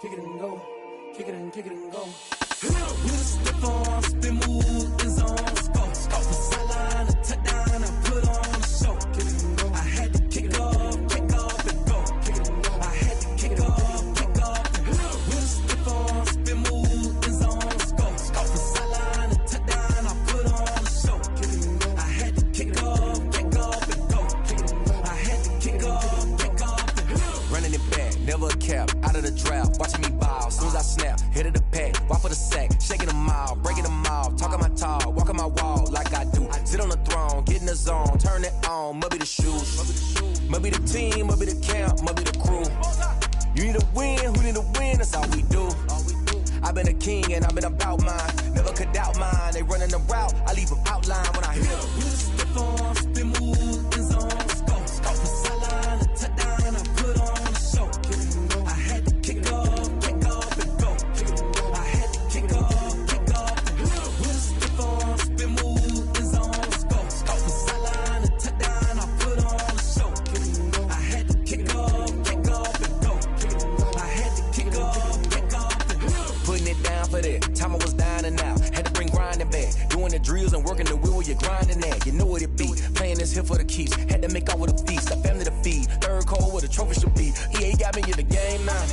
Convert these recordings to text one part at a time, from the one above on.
kick it and go, kick it and go. With a stiff on, spin move, in zone, let's go. Off the sideline, a touchdown, I put on a show. Kick it and go. I had to kick off and go. Kick it and go. I had to kick off and go. With a stiff on, spin move, in zone, let's go. Off the sideline, a touchdown, I put on a show. Kick it and go. I had to kick off and go. Kick it and go. I had to kick off and go. Running it back, never a cap, out of the drought, watching me ball. Soon as I snap, hit of the pack, walk for the sack, shaking them out, breaking them off, talking my talk, walking my wall like I do. Sit on the throne, get in the zone, turn it on, must be the shoes, must be the team, must be the camp, must be the crew. You need a win, who need a win, that's all we do. I've been a king and I've been about mine, never could doubt mine. They running the route, I leave them outline when I hit them. We step on, spin move, in zone, let's go. Off the sideline, a touchdown, I put on a show. I had to kick off and go. I had to kick off and go. We step on, spin move, in zone, let's go. Off the sideline, a touchdown, I put on a show. I had to kick off and go. I had to kick off and go. Putting it down for that, time I was down and out, had to bring grinding back, doing the drills and working the wheel where you're grinding at, you know what it be, playing this here for the keeps, had to make out with a feast, a family to feed, third cold where the trophy should be, EA got me in the game now,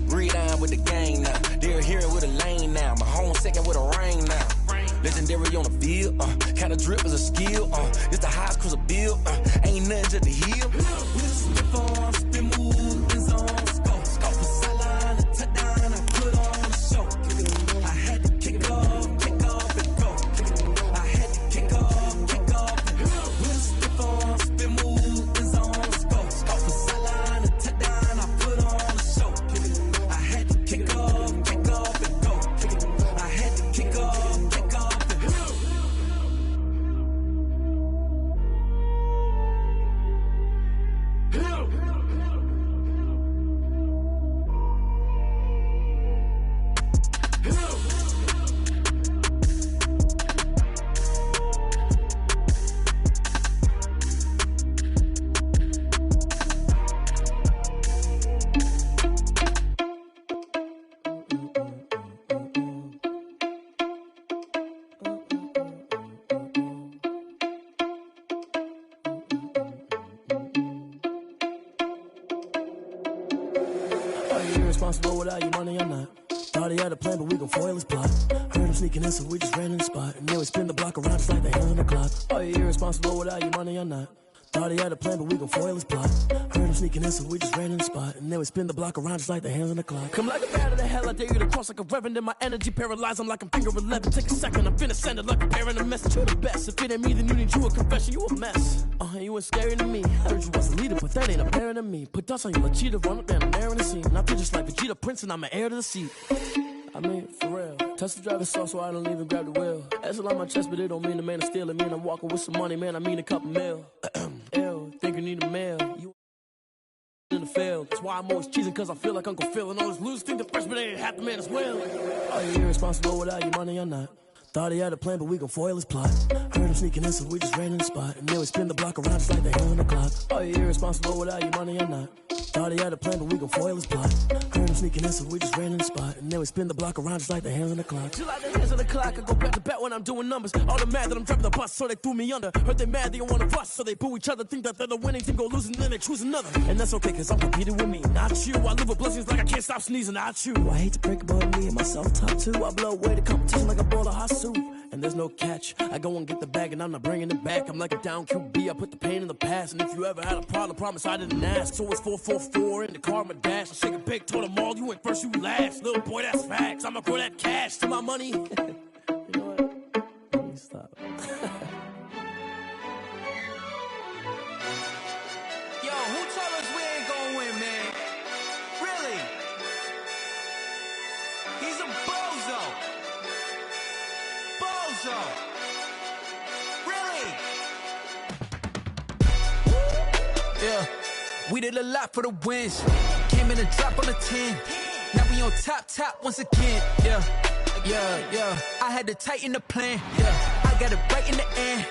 read on with the gang now, they're hearing with a lane now, my home second with a rain now, legendary on the field, kinda drip is a skill, it's the highest cruiser bill, ain't nothing just the hill. We slip on, spin move, in zone, let's go. Off the sideline, a touchdown, I put on a show. I had to kick off and go. I had to kick off and go. We slip on, spin move, in zone, let's go. Off the sideline, a touchdown, I put on a show. I had to kick off and go. I had to kick off and go. Responsible without your money or not. Thought he had a plan, but we gon' foil his plot. Heard him sneaking in, so we just ran in the spot. And then we spin the block around just like the hands on the clock. Are you irresponsible without your money or not? Thought he had a plan, but we gon' foil his plot. Heard him sneaking in, so we just ran in the spot. And then we spin the block around just like the hands on the clock. Come like a bat of the hell, I dare you to cross like a reverend. And my energy paralyzed, I'm like I'm finger 11. Take a second, I'm finna send it like a parent a message. You're the best, if it ain't me, then you need you a confession. You a mess, you was scary to me. Heard you was a leader, but that ain't apparent to me. Put dust on you, cheetah, run up down the air in the scene. And I feel just like Vegeta Prince, and I'm an heir to the seat. I mean, for real. Touch the driver's sauce so I don't even grab the wheel. That's on my chest, but it don't mean the man is stealing. Mean I'm walking with some money, man, I mean a couple mil. Ew, think you need a mail. You in the field. That's why I'm always cheesing, cause I feel like Uncle Phil. And all those losers think the freshman ain't half the man as well. Are you irresponsible without your money or not? Thought he had a plan, but we gon' foil his plot. Heard him sneaking in, so we just ran in the spot. And then we spin the block around just like the hands on the clock. Are you irresponsible without your money or not? Thought he had a plan, but we gon' foil his plot. Heard him sneaking in, so we just ran in the spot. And then we spin the block around just like the hands on the clock. Just like the hands on the clock, I go back to back when I'm doing numbers. All the mad that I'm driving the bus, so they threw me under. Heard they mad, they don't wanna bust, so they boo each other. Think that they're the winning team, go losing, then they choose another. And that's okay, cause I'm competing with me, not you. I live with blessings like I can't stop sneezing, not you. I hate to break about me and my self-talk too. I blow away the competition like a bowl of hot soup. And there's no catch, I go and get the bag and I'm not bringing it back. I'm like a down QB, I put the pain in the past. And if you ever had a problem, promise I didn't ask. So it's 444 in the car, my dash. I shake a big, told them all, you went first, you last. Little boy, that's facts, I'ma grow that cash to my money. You know what? Let me stop. Yo, who told us we ain't gonna win, man? Really? He's a bozo. Bozo. Really? Yeah, we did a lot for the wins. Came in a drop on the 10. Now we on top once again. Yeah. I had to tighten the plan. Yeah, I got it right in the end.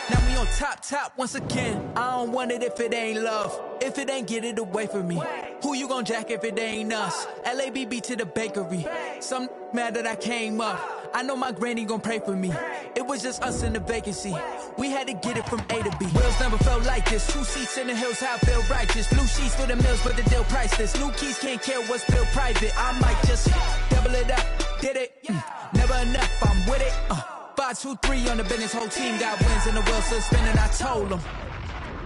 Now we on top once again. I don't want it if it ain't love. If it ain't, get it away from me. Who you gon' jack if it ain't us? LABB to the bakery. Some mad that I came up. I know my granny gon' pray for me. It was just us in the vacancy. We had to get it from A to B. Wheels never felt like this. 2 seats in the hills, how I feel righteous. Blue sheets for the mills, but the deal priceless. New keys can't care what's built private. I might just double it up. Did it? Never enough, I'm with it. 5, 2, 3 on the business. Whole team got wins and the wheels still spinning. I told them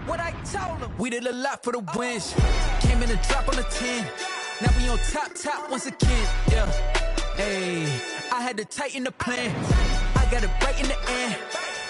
what I told them. We did a lot for the wins. Came in a drop on the 10. Now we on top once again. Yeah. Hey, I had to tighten the plan. I got it right in the end.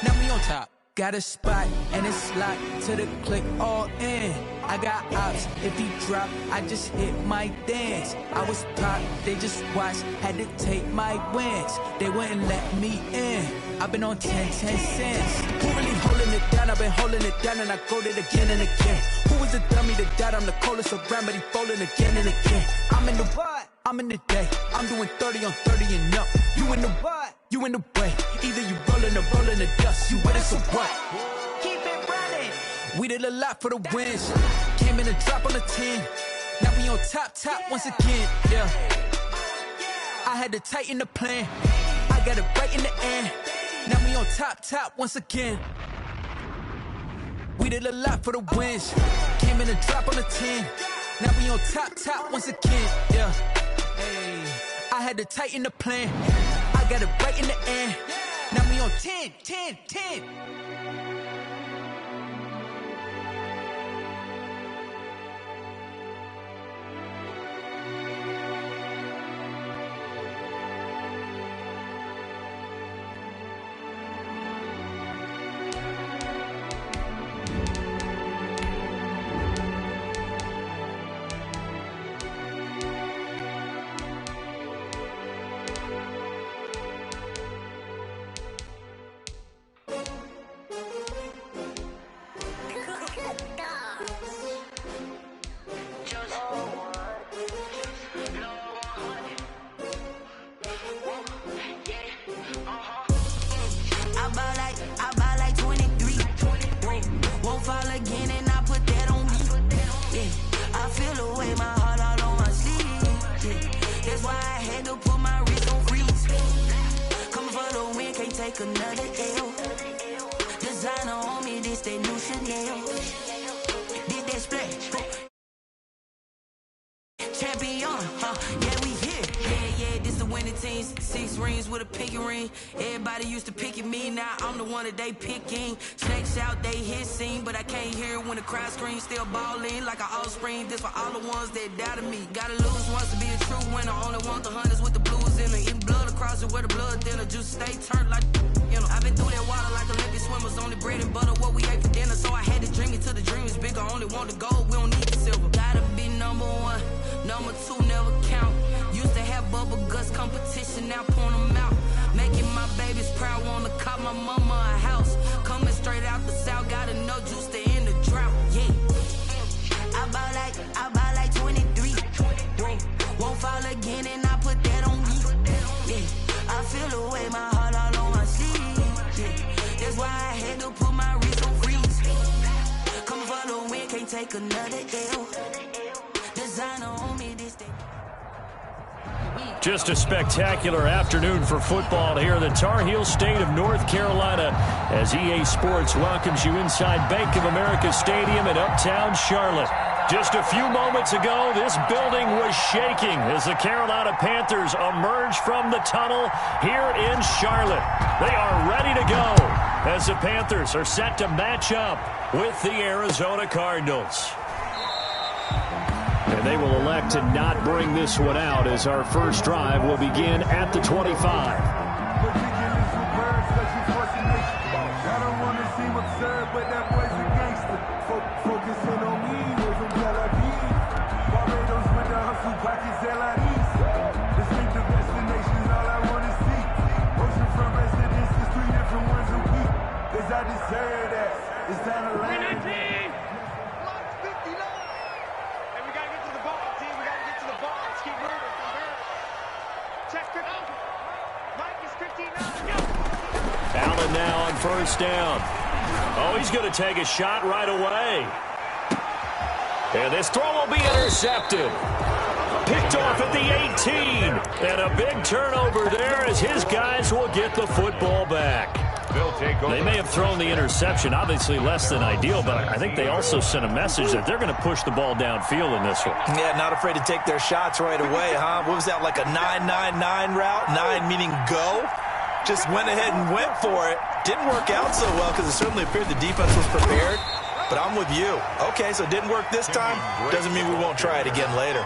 Now we on top. Got a spot and it's locked to the click all in. I got ops, if he drop, I just hit my dance. I was pop, they just watched, had to take my wins. They wouldn't let me in. I've been on 10 cents. Who really holding it down? I've been holding it down and I go it again and again. Who was the dummy that died? I'm the coldest around, but he folding again and again. I'm in the what? I'm in the day. I'm doing 30 on 30 and up. You in the what? You in the way. Either you rolling or rolling the dust. You with us or what? Keep it running. We did a lot for the wins. Came in a drop on the 10. Now we on top once again. Yeah. I had to tighten the plan. I got it right in the end. Now we on top once again. We did a lot for the wins. Came in a drop on the 10. Now we on top once again. Yeah. Hey, I had to tighten the plan. I got it right in the end. Now we on 10. Another L. Designer on me, this they new Chanel. Did that splash? Champion, yeah, we here. Yeah, this the winning teams. 6 rings with a pinky ring. Everybody used to pick at me, now I'm the one that they picking. Snakes out, they hit scene, but I can't hear it when the crowd screams. Still ballin' like an offspring. This for all the ones that doubted me. Gotta lose once to be a true winner. Only want the hunters with the blues in it. Eating blood across it where the blood thinner. Juice stay turned like, you know. I've been through that water like Olympic swimmers. Only bread and butter what we ate for dinner. So I had to dream it till the dream is bigger. Only want the gold, we don't need the silver. Gotta be number 1, number 2 never count. Used to have bubble guts competition, now point them out. Making my babies proud, wanna cop my mama a house. Coming straight out the south, gotta know juice to end the drought. Yeah, I buy like 23. Won't fall again and I put that on me. Yeah, I feel the way, my heart all on my sleeve. Yeah, that's why I had to put my wrist on freeze. Come for the win, can't take another L. Designer on me, this thing. Just a spectacular afternoon for football here in the Tar Heel state of North Carolina as EA Sports welcomes you inside Bank of America Stadium in Uptown Charlotte. Just a few moments ago, this building was shaking as the Carolina Panthers emerged from the tunnel here in Charlotte. They are ready to go as the Panthers are set to match up with the Arizona Cardinals. And they will elect to not bring this one out as our first drive will begin at the 25. Allen now on first down. Oh, he's going to take a shot right away. And this throw will be intercepted. Picked off at the 18. And a big turnover there as his guys will get the football back. They may have thrown the interception, obviously less than ideal, but I think they also sent a message that they're going to push the ball downfield in this one. Yeah, not afraid to take their shots right away, huh? What was that, like a 9-9-9 route? 9 meaning go? Just went ahead and went for it. Didn't work out so well because it certainly appeared the defense was prepared, but I'm with you. Okay, so it didn't work this time. Doesn't mean we won't try it again later.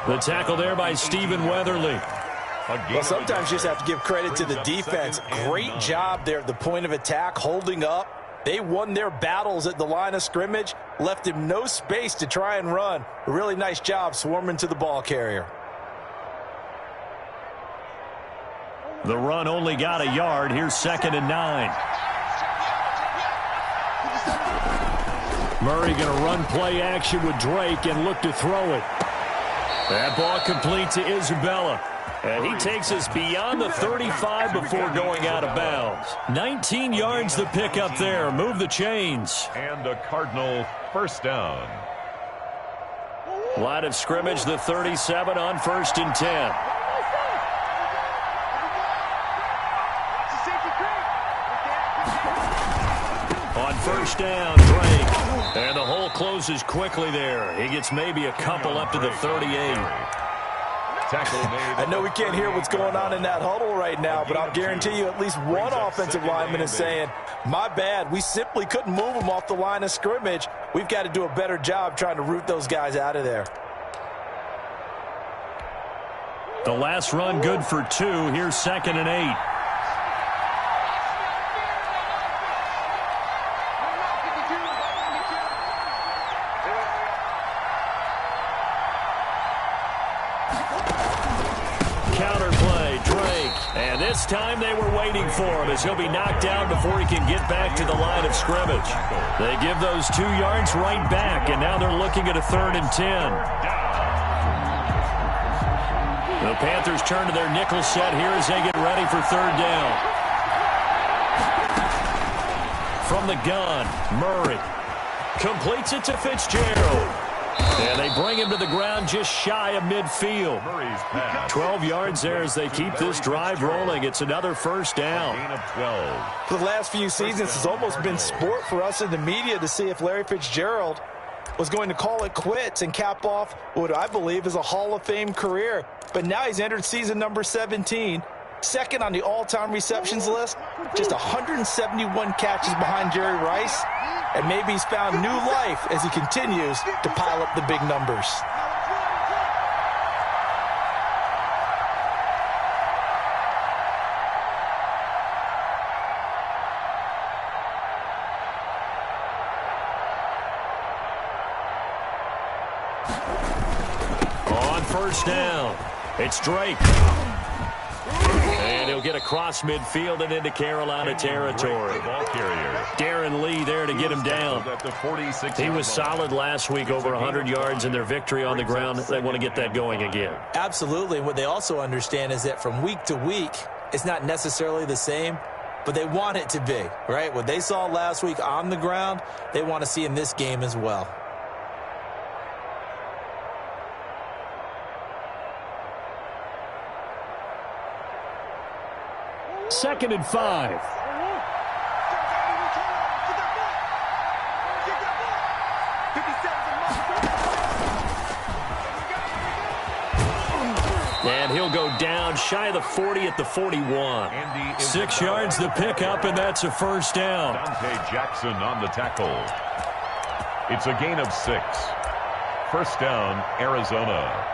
The tackle there by Stephen Weatherly. Well, sometimes you just have to give credit to the defense. Great job there at the point of attack, holding up. They won their battles at the line of scrimmage, left him no space to try and run. A really nice job swarming to the ball carrier. The run only got a yard. Here's 2nd and 9. Murray going to run play action with Drake and look to throw it. That ball complete to Isabella. And he takes us beyond the 35 before going out of bounds. 19 yards to pick up there. Move the chains. And a Cardinal first down. Line of scrimmage, the 37 on 1st and 10. On 1st down, Drake. And the hole closes quickly there. He gets maybe a couple up to the 38. I know we can't hear what's going on in that huddle right now, but I'll guarantee you at least one offensive lineman is saying, my bad, we simply couldn't move them off the line of scrimmage. We've got to do a better job trying to root those guys out of there. The last run good for 2. Here's 2nd and 8. This time they were waiting for him as he'll be knocked down before he can get back to the line of scrimmage. They give those 2 yards right back, and now they're looking at a 3rd and 10. The Panthers turn to their nickel set here as they get ready for 3rd down. From the gun, Murray completes it to Fitzgerald. And they bring him to the ground just shy of midfield. 12 yards there as they keep this drive rolling. It's another first down. For the last few seasons, it's almost been sport for us in the media to see if Larry Fitzgerald was going to call it quits and cap off what I believe is a Hall of Fame career. But now he's entered season number 17. Second on the all-time receptions list, just 171 catches behind Jerry Rice, and maybe he's found new life as he continues to pile up the big numbers. On 1st down, it's Drake. And he'll get across midfield and into Carolina territory. Darren Lee there to get him down. He was solid last week, over 100 yards in their victory on the ground. They want to get that going again. Absolutely. And what they also understand is that from week to week, it's not necessarily the same, but they want it to be, right? What they saw last week on the ground, they want to see in this game as well. Second and 5. And he'll go down shy of the 40 at the 41. 6 yards to pick up, and that's a first down. Dante Jackson on the tackle. It's a gain of 6. First down, Arizona.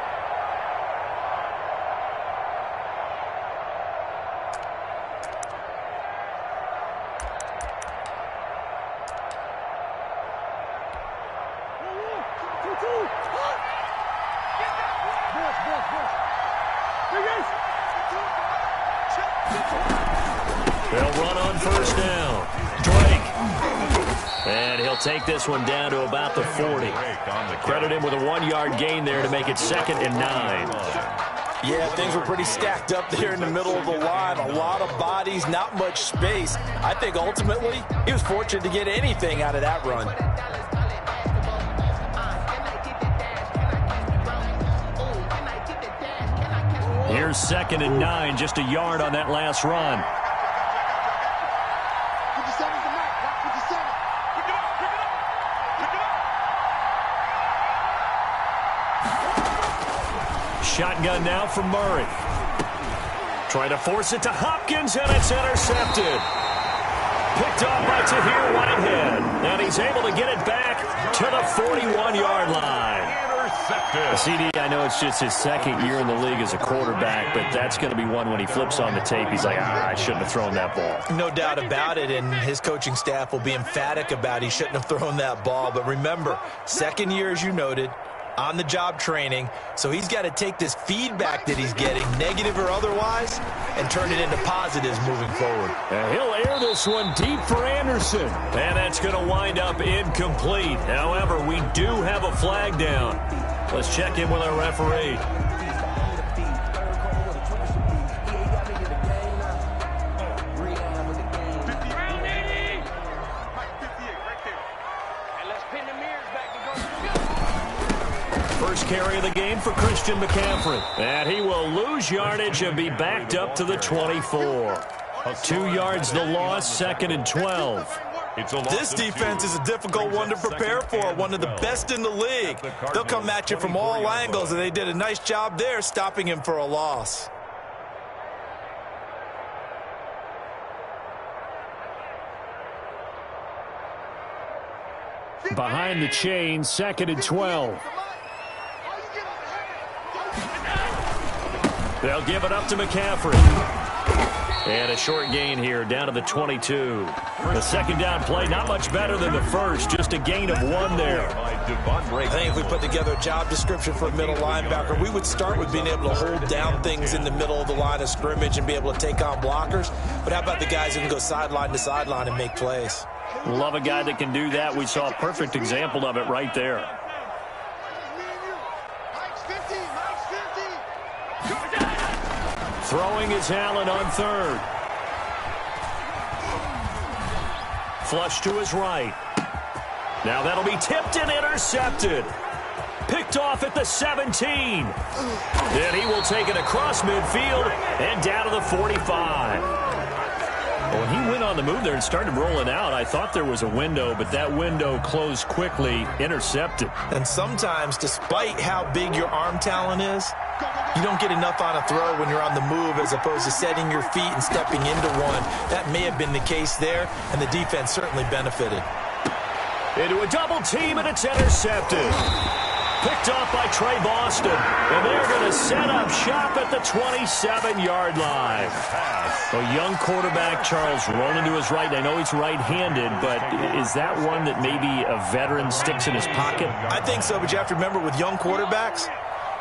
They'll run on first down. Drake. And he'll take this one down to about the 40. Credit him with a 1-yard gain there to make it 2nd and 9. Yeah, things were pretty stacked up there in the middle of the line. A lot of bodies, not much space. I think ultimately he was fortunate to get anything out of that run. Here's 2nd and 9, just a yard on that last run. Shotgun now from Murray. Trying to force it to Hopkins, and it's intercepted. Picked off by Tahir Whitehead. And he's able to get it back to the 41-yard line. CD, I know it's just his 2nd year in the league as a quarterback, but that's going to be one when he flips on the tape, he's like, I shouldn't have thrown that ball. No doubt about it, and his coaching staff will be emphatic about he shouldn't have thrown that ball. But remember, 2nd year, as you noted, on-the-job training, so he's got to take this feedback that he's getting, negative or otherwise, and turn it into positives moving forward. And he'll air this one deep for Anderson, and that's going to wind up incomplete. However, we do have a flag down. Let's check in with our referee. First carry of the game for Christian McCaffrey. And he will lose yardage and be backed up to the 24. 2 yards the loss, 2nd and 12. This defense is a difficult one to prepare for, one of the best in the league. They'll come at you from all angles, and they did a nice job there stopping him for a loss. Behind the chain, 2nd and 12. They'll give it up to McCaffrey. And a short gain here, down to the 22. The second down play, not much better than the first, just a gain of 1 there. I think if we put together a job description for a middle linebacker, we would start with being able to hold down things in the middle of the line of scrimmage and be able to take on blockers. But how about the guys who can go sideline to sideline and make plays? Love a guy that can do that. We saw a perfect example of it right there. Throwing is Allen on 3rd. Flush to his right. Now that'll be tipped and intercepted. Picked off at the 17. Then he will take it across midfield and down to the 45. When he went on the move there and started rolling out, I thought there was a window, but that window closed quickly, intercepted. And sometimes, despite how big your arm talent is, you don't get enough on a throw when you're on the move as opposed to setting your feet and stepping into one. That may have been the case there, and the defense certainly benefited. Into a double team, and it's intercepted. Picked off by Trey Boston, and they're going to set up shop at the 27-yard line. A young quarterback, Charles, rolling to his right. I know he's right-handed, but is that one that maybe a veteran sticks in his pocket? I think so, but you have to remember with young quarterbacks,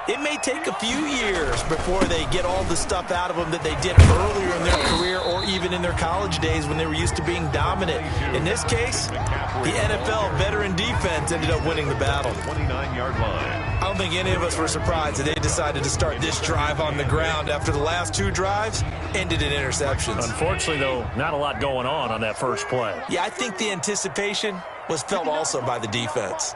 it may take a few years before they get all the stuff out of them that they did earlier in their career or even in their college days when they were used to being dominant. In this case, the NFL veteran defense ended up winning the battle. 29-yard line. I don't think any of us were surprised that they decided to start this drive on the ground after the last 2 drives ended in interceptions. Unfortunately, though, not a lot going on that first play. Yeah, I think the anticipation was felt also by the defense.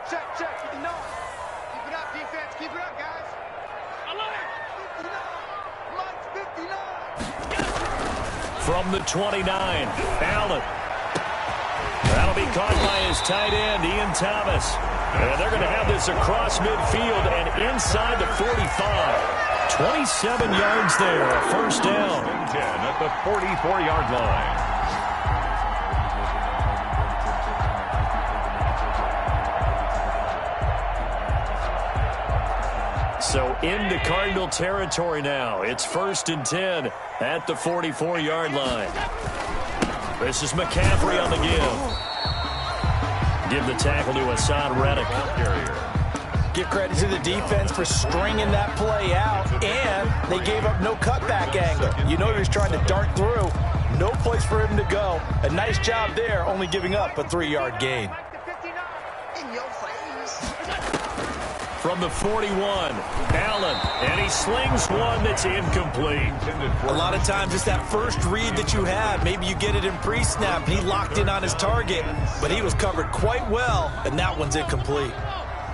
From the 29, Allen. That'll be caught by his tight end, Ian Thomas. And they're going to have this across midfield and inside the 45. 27 yards there, a first down. 10 at the 44-yard line. So into Cardinal territory now. It's 1st and 10 at the 44-yard line. This is McCaffrey on the give. Give the tackle to Hassan Reddick. Give credit to the defense for stringing that play out, and they gave up no cutback angle. You know he was trying to dart through. No place for him to go. A nice job there, only giving up a 3-yard gain. From the 41, Allen, and he slings one that's incomplete. A lot of times it's that first read that you have. Maybe you get it in pre-snap, and he locked in on his target, but he was covered quite well, and that one's incomplete.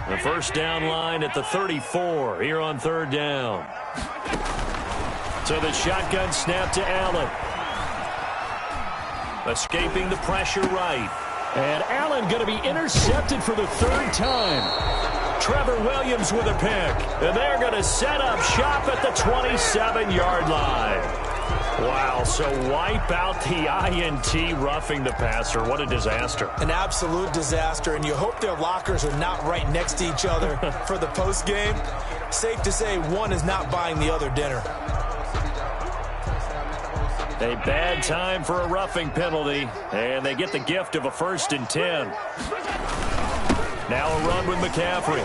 The first down line at the 34 here on 3rd down. So the shotgun snap to Allen. Escaping the pressure right. And Allen going to be intercepted for the third time. Trevor Williams with a pick. And they're going to set up shop at the 27-yard line. Wow, so wipe out the INT roughing the passer. What a disaster. An absolute disaster, and you hope their lockers are not right next to each other for the postgame. Safe to say one is not buying the other dinner. A bad time for a roughing penalty, and they get the gift of a 1st and 10. Now a run with McCaffrey.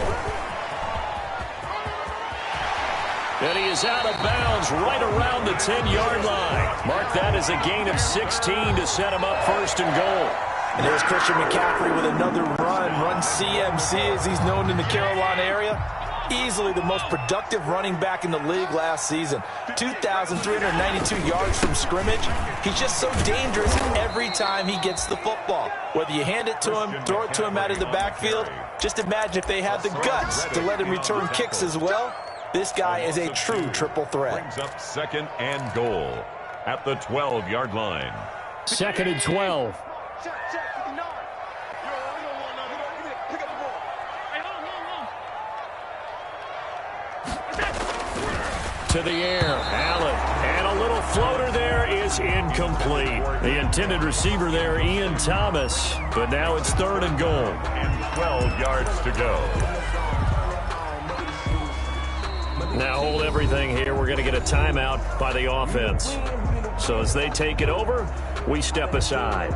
And he is out of bounds right around the 10-yard line. Mark that as a gain of 16 to set him up 1st and goal. And there's Christian McCaffrey with another run CMC as he's known in the Carolina area. Easily the most productive running back in the league last season. 2,392 yards from scrimmage. He's just so dangerous every time he gets the football. Whether you hand it to him, throw it to him out of the backfield, just imagine if they had the guts to let him return kicks as well. This guy is a true triple threat. Brings up 2nd and goal at the 12-yard line. 2nd and 12. To the air, Allen, and a little floater there is incomplete. The intended receiver there, Ian Thomas, but now it's 3rd and goal. And 12 yards to go. Now hold everything here. We're going to get a timeout by the offense. So as they take it over, we step aside.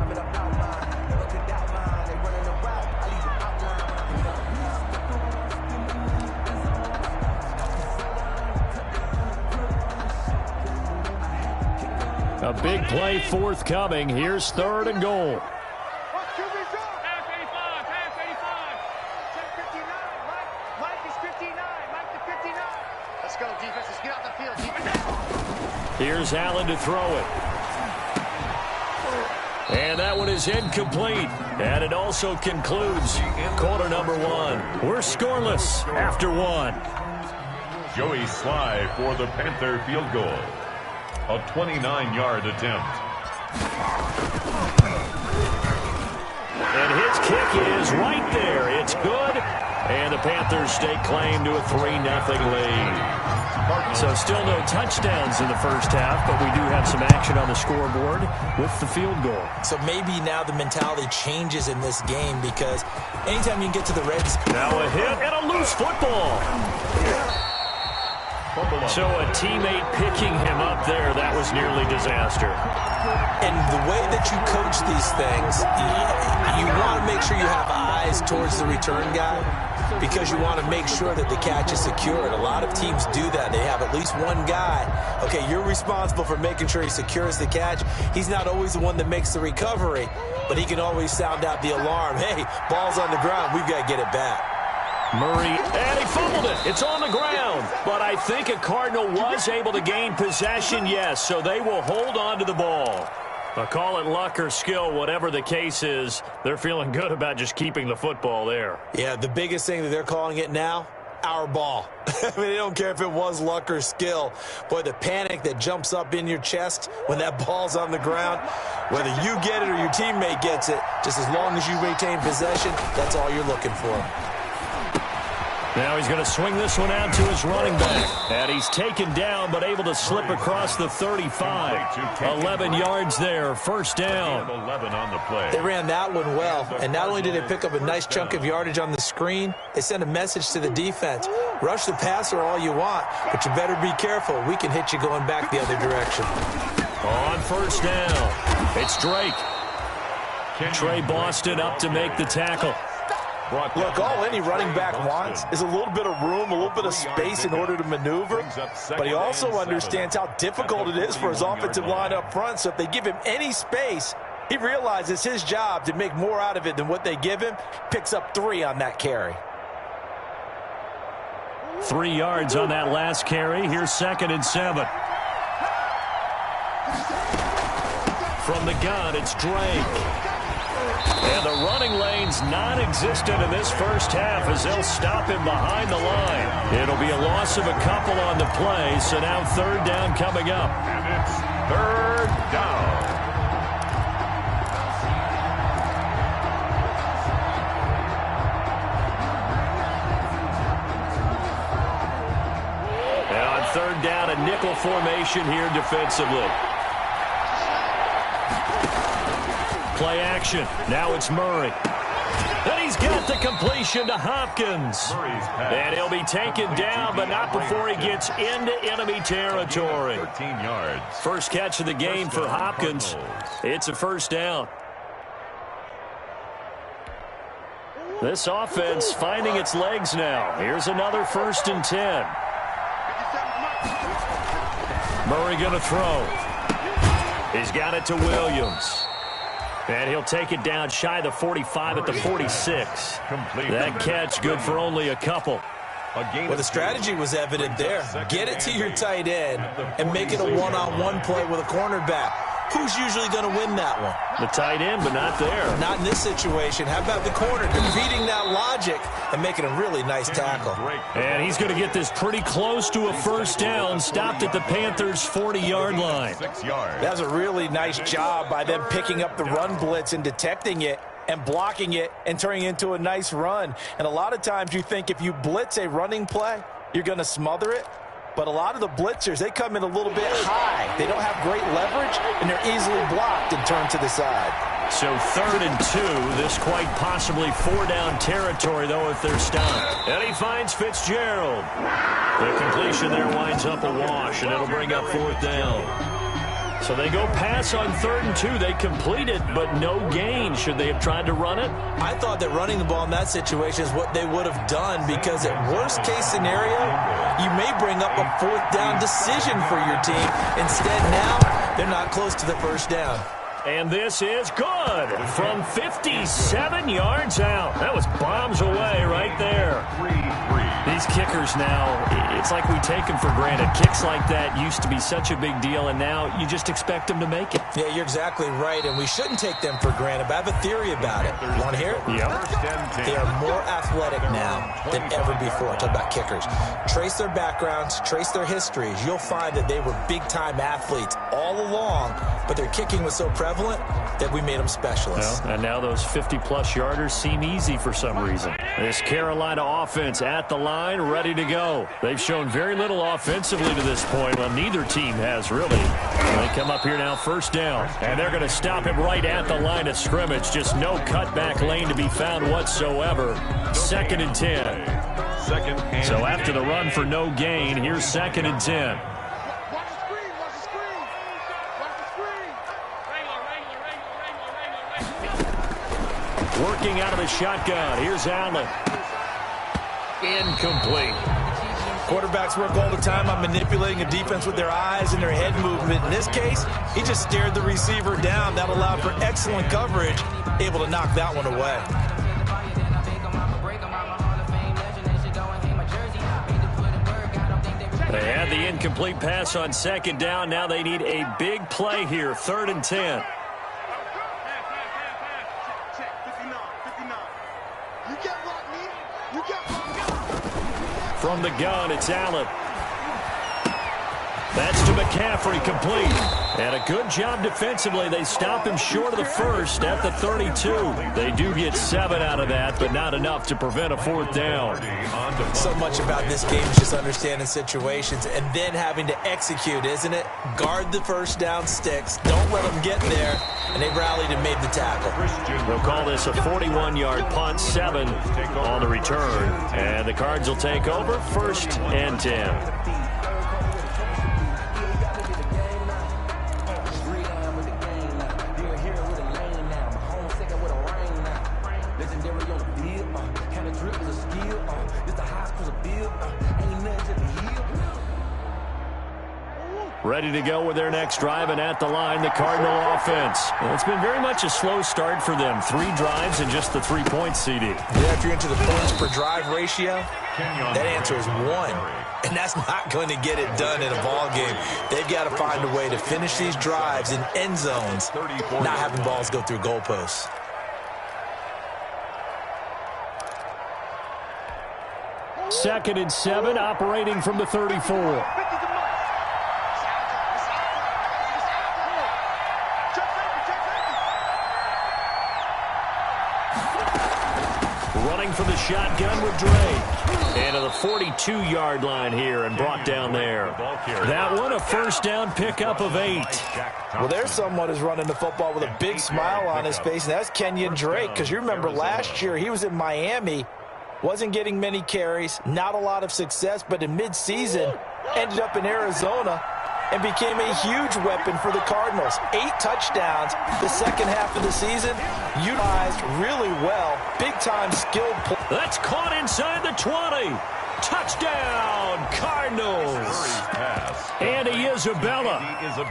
A big play forthcoming. Here's 3rd and goal. Here's Allen to throw it. And that one is incomplete. And it also concludes quarter number 1. We're scoreless after 1. Joey Sly for the Panther field goal. A 29-yard attempt. And his kick is right there. It's good. And the Panthers stake claim to a 3-0 lead. So still no touchdowns in the first half, but we do have some action on the scoreboard with the field goal. So maybe now the mentality changes in this game because anytime you can get to the red zone. Now a hit and a loose football. So a teammate picking him up there, that was nearly disaster. And the way that you coach these things, you want to make sure you have eyes towards the return guy because you want to make sure that the catch is secure. And a lot of teams do that. They have at least one guy. Okay, you're responsible for making sure he secures the catch. He's not always the one that makes the recovery, but he can always sound out the alarm. Hey, ball's on the ground. We've got to get it back. Murray, and he fumbled it. It's on the ground. But I think a Cardinal was able to gain possession, yes, so they will hold on to the ball. Call it luck or skill, whatever the case is, they're feeling good about just keeping the football there. Yeah, the biggest thing that they're calling it now, our ball. I mean, they don't care if it was luck or skill. Boy, the panic that jumps up in your chest when that ball's on the ground, whether you get it or your teammate gets it, just as long as you maintain possession, that's all you're looking for. Now he's going to swing this one out to his running back. And he's taken down but able to slip across the 35. 11 yards there, 1st down. 11 on the play. They ran that one well. And not only did they pick up a nice chunk of yardage on the screen, they sent a message to the defense. Rush the passer all you want, but you better be careful. We can hit you going back the other direction. On 1st down, it's Drake. Trey Boston up to make the tackle. Look, all any running back wants is a little bit of room, a little bit of space in order to maneuver. But he also understands how difficult it is for his offensive line up front. So if they give him any space, he realizes his job to make more out of it than what they give him. Picks up 3 on that carry. 3 yards on that last carry. Here's 2nd and 7. From the gun, it's Drake. And the running lane's non-existent in this first half as they'll stop him behind the line. It'll be a loss of a couple on the play, so now third down coming up. And it's third down. And on third down, a nickel formation here defensively. Play action. Now it's Murray. And he's got the completion to Hopkins. And he'll be taken down, but not before he gets into enemy territory. 13 yards. First catch of the game for Hopkins. It's a first down. This offense finding its legs now. Here's another 1st and 10. Murray going to throw. He's got it to Williams. And he'll take it down shy of the 45 at the 46. That catch good for only a couple. Well, the strategy was evident there. Get it to your tight end and make it a one-on-one play with a cornerback. Who's usually going to win that one? The tight end, but not there. Not in this situation. How about the corner defeating that logic and making a really nice tackle? And he's going to get this pretty close to a first down, stopped at the Panthers' 40-yard line. 6 yards. That was a really nice job by them picking up the run blitz and detecting it and blocking it and turning it into a nice run. And a lot of times you think if you blitz a running play, you're going to smother it. But a lot of the blitzers, they come in a little bit high. They don't have great leverage, and they're easily blocked and turned to the side. So 3rd and 2, this quite possibly 4-down territory, though, if they're stopped. And he finds Fitzgerald. The completion there winds up a wash, and it'll bring up 4th down. So they go pass on 3rd and 2. They complete it, but no gain. Should they have tried to run it? I thought that running the ball in that situation is what they would have done, because at worst case scenario, you may bring up a 4th down decision for your team. Instead, now they're not close to the first down. And this is good from 57 yards out. That was bombs away right there. 3-3. These kickers now, it's like we take them for granted. Kicks like that used to be such a big deal, and now you just expect them to make it. Yeah, you're exactly right, and we shouldn't take them for granted, but I have a theory about it. You want to hear it? Yeah. They are more athletic now than ever before. Talk about kickers. Trace their backgrounds, trace their histories. You'll find that they were big-time athletes all along, but their kicking was so prevalent that we made them specialists. Well, and now those 50-plus yarders seem easy for some reason. This Carolina offense at the line, ready to go. They've shown very little offensively to this point. Well, neither team has really. They come up here now, first down, and they're going to stop him right at the line of scrimmage. Just no cutback lane to be found whatsoever. 2nd and 10. So after the run for no gain, here's 2nd and 10. Working out of the shotgun. Here's Allen. Incomplete. Quarterbacks work all the time on manipulating a defense with their eyes and their head movement. In this case, he just stared the receiver down. That allowed for excellent coverage, able to knock that one away. They had the incomplete pass on 2nd down. Now they need a big play here. 3rd and 10. From the gun, it's Allen. That's to McCaffrey, complete. And a good job defensively. They stop him short of the first at the 32. They do get 7 out of that, but not enough to prevent a 4th down. So much about this game is just understanding situations and then having to execute, isn't it? Guard the first down sticks. Don't let them get there. And they rallied and made the tackle. They'll call this a 41-yard punt, 7 on the return. And the Cards will take over, 1st and 10. Ready to go with their next drive, and at the line, the Cardinal offense. And it's been very much a slow start for them. 3 drives and just the 3 points, CD. Yeah, if you're into the points per drive ratio, that answer is 1. And that's not going to get it done in a ball game. They've got to find a way to finish these drives in end zones, not having balls go through goalposts. 2nd and 7, operating from the 34. Running from the shotgun with Drake. And to the 42-yard line here and brought down there. That one a first down pickup of 8. Well, there's someone who's running the football with a big smile on his face, and that's Kenyon Drake, because you remember last year he was in Miami, wasn't getting many carries, not a lot of success, but in midseason ended up in Arizona and became a huge weapon for the Cardinals. 8 touchdowns the second half of the season, utilized really well. Big-time skilled play. That's caught inside the 20. Touchdown, Cardinals. Andy Isabella,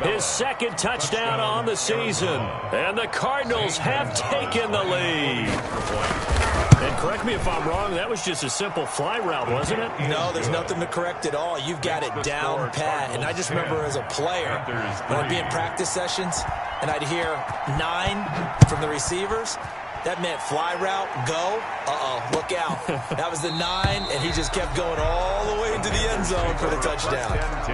his 2nd touchdown on the season. And the Cardinals have taken the lead. And correct me if I'm wrong, that was just a simple fly route, wasn't it? No, there's nothing to correct at all. You've got it down pat. And I just remember as a player, when I'd be in practice sessions and I'd hear 9 from the receivers, that meant fly route, go, look out. That was the 9, and he just kept going all the way into the end zone for the touchdown. 10-10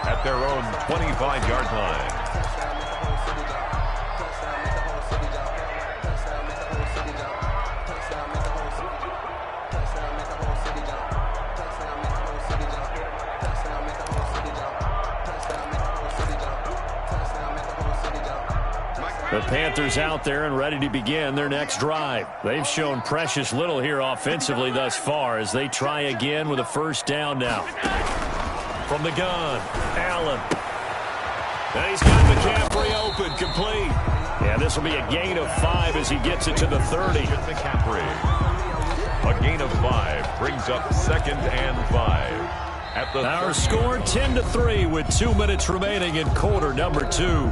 at their own 25-yard line. The Panthers out there and ready to begin their next drive. They've shown precious little here offensively thus far as they try again with a first down now. From the gun, Allen. And he's got McCaffrey open, complete. Yeah, this will be a gain of 5 as he gets it to the 30. McCaffrey. A gain of 5 brings up 2nd and 5. At the Our score 10-3 with 2 minutes remaining in quarter number 2.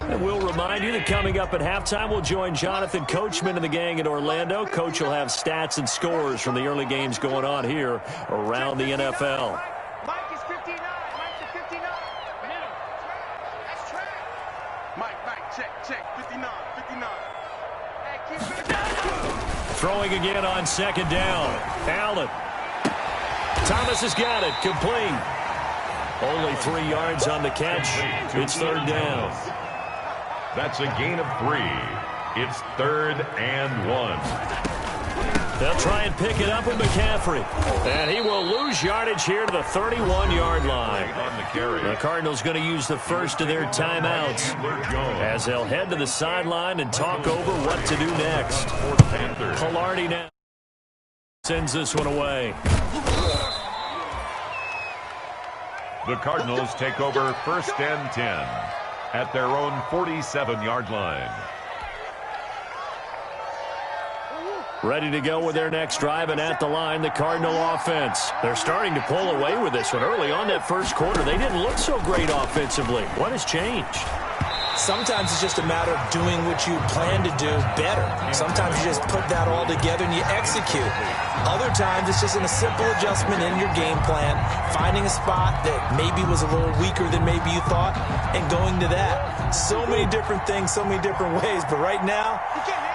And we'll remind you that coming up at halftime, we'll join Jonathan Coachman and the gang in Orlando. Coach will have stats and scores from the early games going on here around the NFL. Mike is 59. Mike is 59. Middle. That's track. Mike, check. 59. Hey, keep 59. Throwing again on 2nd down. Allen. Thomas has got it. Complete. Only 3 yards on the catch. It's 3rd down. That's a gain of 3. It's 3rd and 1. They'll try and pick it up with McCaffrey. And he will lose yardage here to the 31-yard line. On the carry. The Cardinals going to use the first of their timeouts as they'll head to the sideline and talk over what to do next. Pilardi now sends this one away. The Cardinals take over 1st and 10. At their own 47-yard line. Ready to go with their next drive, and at the line, the Cardinal offense. They're starting to pull away with this one. Early on that first quarter, they didn't look so great offensively. What has changed? Sometimes it's just a matter of doing what you plan to do better. Sometimes you just put that all together and you execute. Other times it's just in a simple adjustment in your game plan, finding a spot that maybe was a little weaker than maybe you thought, and going to that. So many different things, so many different ways, but right now,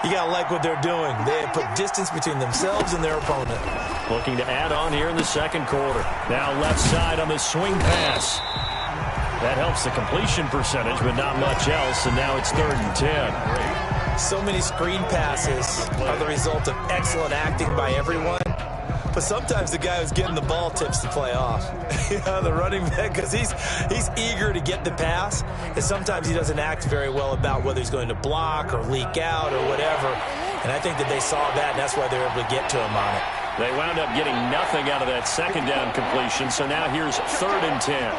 you got to like what they're doing. They have put distance between themselves and their opponent. Looking to add on here in the second quarter. Now left side on the swing pass. That helps the completion percentage, but not much else, and now it's 3rd and 10. So many screen passes are the result of excellent acting by everyone, but sometimes the guy who's getting the ball tips the play off. The running back, because he's eager to get the pass, and sometimes he doesn't act very well about whether he's going to block or leak out or whatever, and I think that they saw that, and that's why they were able to get to him on it. They wound up getting nothing out of that second down completion, so now here's 3rd and 10.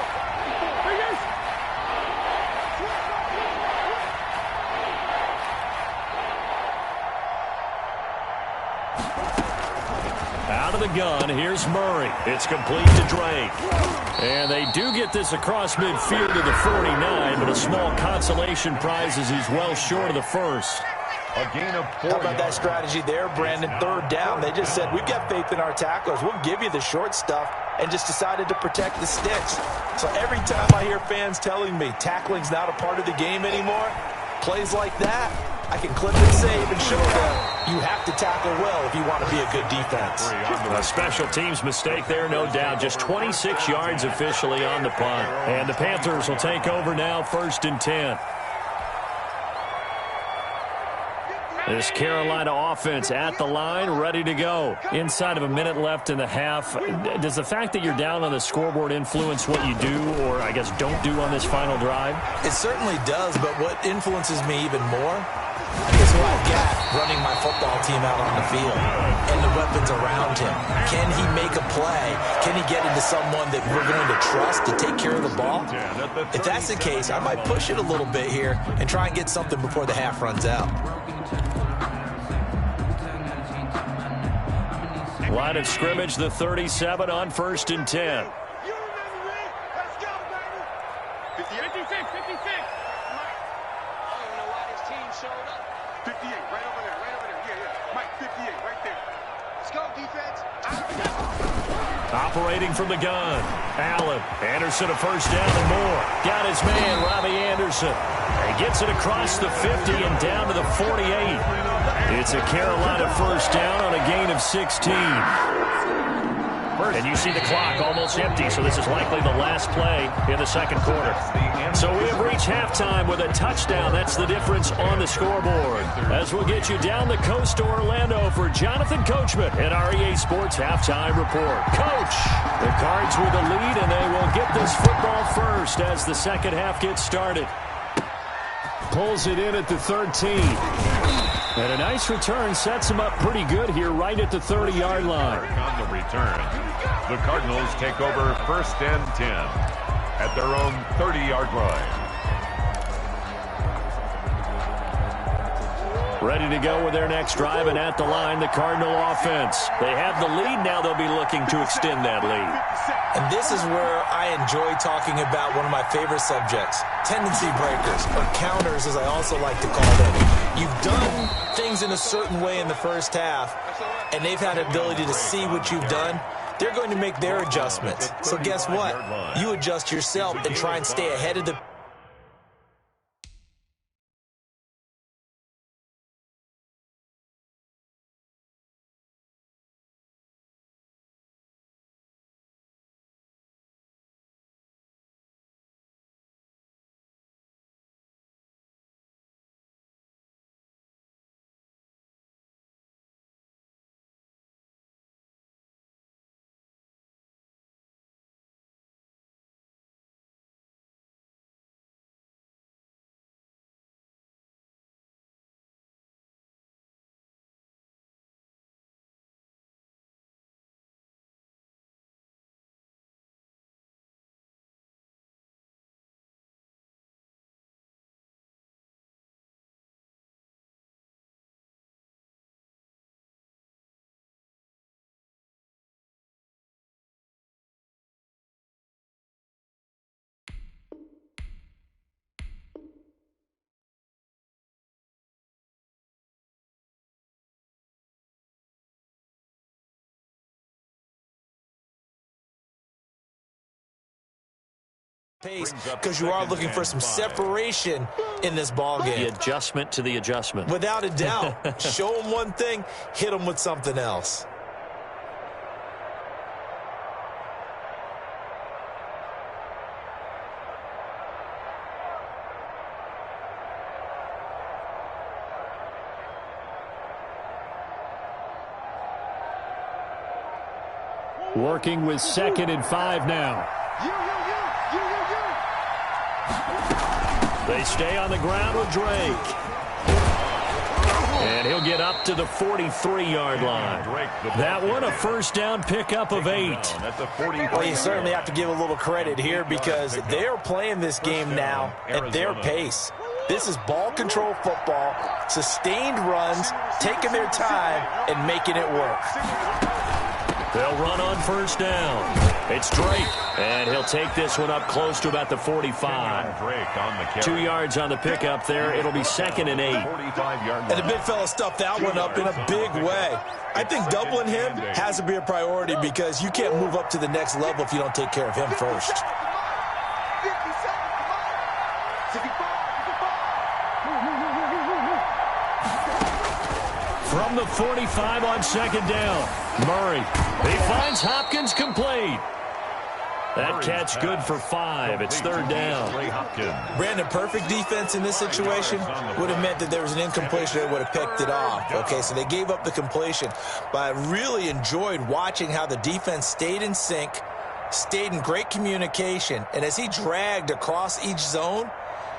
Out of the gun, here's Murray. It's complete to Drake. And they do get this across midfield to the 49, but a small consolation prize as he's well short of the first. A gain of 4. How about that strategy there, Brandon? 3rd down. They just said, we've got faith in our tacklers. We'll give you the short stuff, and just decided to protect the sticks. So every time I hear fans telling me tackling's not a part of the game anymore, plays like that, I can clip and save and show them you have to tackle well if you want to be a good defense. A special teams mistake there, no doubt. Just 26 yards officially on the punt. And the Panthers will take over now, 1st and 10. This Carolina offense at the line, ready to go. Inside of a minute left in the half. Does the fact that you're down on the scoreboard influence what you do, or I guess don't do on this final drive? It certainly does, but what influences me even more is who I've got running my football team out on the field and the weapons around him. Can he make a play? Can he get into someone that we're going to trust to take care of the ball? If that's the case, I might push it a little bit here and try and get something before the half runs out. Line of scrimmage, the 37 on 1st and 10. 58, right over there, yeah. Mike, 58, right there. Let's go, defense. Operating from the gun. Allen. Anderson a 1st down and more. Got his man, Robbie Anderson. He gets it across the 50 and down to the 48. It's a Carolina 1st down on a gain of 16. And you see the clock almost empty, so this is likely the last play in the 2nd quarter. So we have reached halftime with a touchdown. That's the difference on the scoreboard. As we'll get you down the coast to Orlando for Jonathan Coachman at our EA Sports Halftime Report. Coach, the Cards with the lead, and they will get this football first as the 2nd half gets started. Pulls it in at the 13. And a nice return sets him up pretty good here right at the 30-yard line. On the return, the Cardinals take over 1st and 10 at their own 30-yard line. Ready to go with their next drive, and at the line, the Cardinal offense. They have the lead. Now they'll be looking to extend that lead. And this is where I enjoy talking about one of my favorite subjects, tendency breakers, or counters as I also like to call them. You've done things in a certain way in the 1st half, and they've had the ability to see what you've done. They're going to make their adjustments. So guess what? You adjust yourself and try and stay ahead of the pace, because you are looking for some separation in this ball game. The adjustment to the adjustment. Without a doubt. Show them one thing, hit them with something else. Working with 2nd and 5 now. They stay on the ground with Drake. And he'll get up to the 43-yard line. That one, a 1st down pickup of 8. Well, you certainly have to give a little credit here because they're playing this game now at their pace. This is ball control football, sustained runs, taking their time, and making it work. They'll run on 1st down. It's Drake, and he'll take this one up close to about the 45. 2 yards on the pickup there. It'll be 2nd and 8. And the big fella stuffed that one up in a big way. I think doubling him has to be a priority because you can't move up to the next level if you don't take care of him first. From the 45 on second down. Murray. He finds Hopkins complete. That catch good for 5. It's third down. Brandon, perfect defense in this situation would have meant that there was an incompletion. They would have picked it off. Okay, so they gave up the completion. But I really enjoyed watching how the defense stayed in sync, stayed in great communication. And as he dragged across each zone,